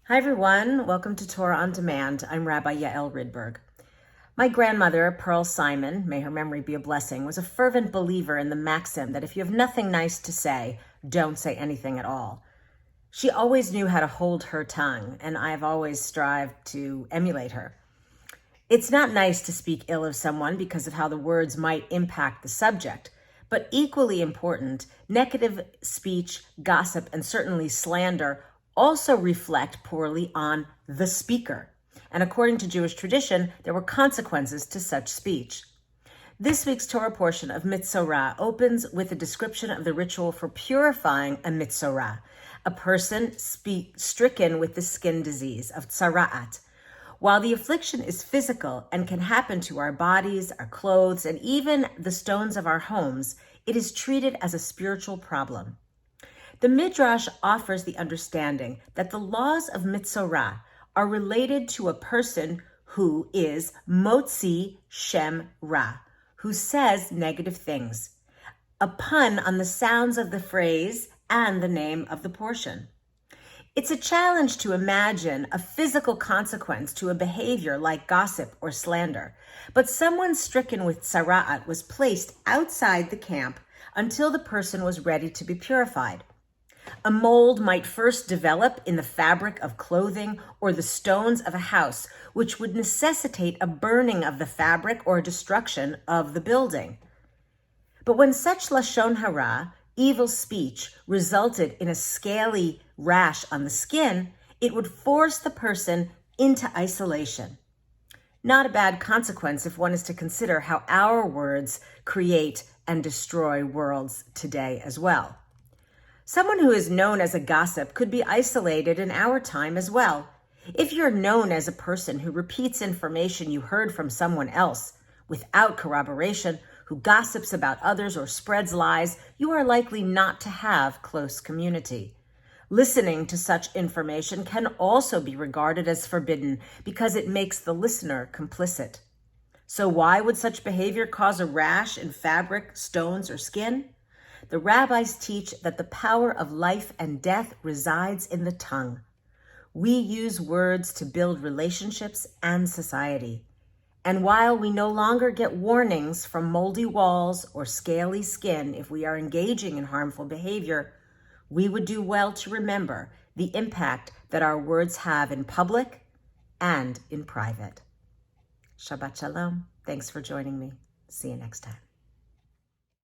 Hi everyone, welcome to Torah on Demand. I'm Rabbi Yael Ridberg. My grandmother, Pearl Simon, may her memory be a blessing, was a fervent believer in the maxim that if you have nothing nice to say, don't say anything at all. She always knew how to hold her tongue, and I've always strived to emulate her. It's not nice to speak ill of someone because of how the words might impact the subject, but equally important, negative speech, gossip, and certainly slander also reflect poorly on the speaker. And according to Jewish tradition, there were consequences to such speech. This week's Torah portion of Metzora opens with a description of the ritual for purifying a Metzora, a person stricken with the skin disease of tzara'at. While the affliction is physical and can happen to our bodies, our clothes, and even the stones of our homes, it is treated as a spiritual problem. The Midrash offers the understanding that the laws of Metzora are related to a person who is motzi shem ra, who says negative things, a pun on the sounds of the phrase and the name of the portion. It's a challenge to imagine a physical consequence to a behavior like gossip or slander, but someone stricken with tzara'at was placed outside the camp until the person was ready to be purified. A mold might first develop in the fabric of clothing or the stones of a house, which would necessitate a burning of the fabric or destruction of the building. But when such lashon hara, evil speech, resulted in a scaly rash on the skin, it would force the person into isolation. Not a bad consequence if one is to consider how our words create and destroy worlds today as well. Someone who is known as a gossip could be isolated in our time as well. If you're known as a person who repeats information you heard from someone else without corroboration, who gossips about others or spreads lies, you are likely not to have close community. Listening to such information can also be regarded as forbidden because it makes the listener complicit. So why would such behavior cause a rash in fabric, stones, or skin? The rabbis teach that the power of life and death resides in the tongue. We use words to build relationships and society. And while we no longer get warnings from moldy walls or scaly skin if we are engaging in harmful behavior, we would do well to remember the impact that our words have in public and in private. Shabbat Shalom. Thanks for joining me. See you next time.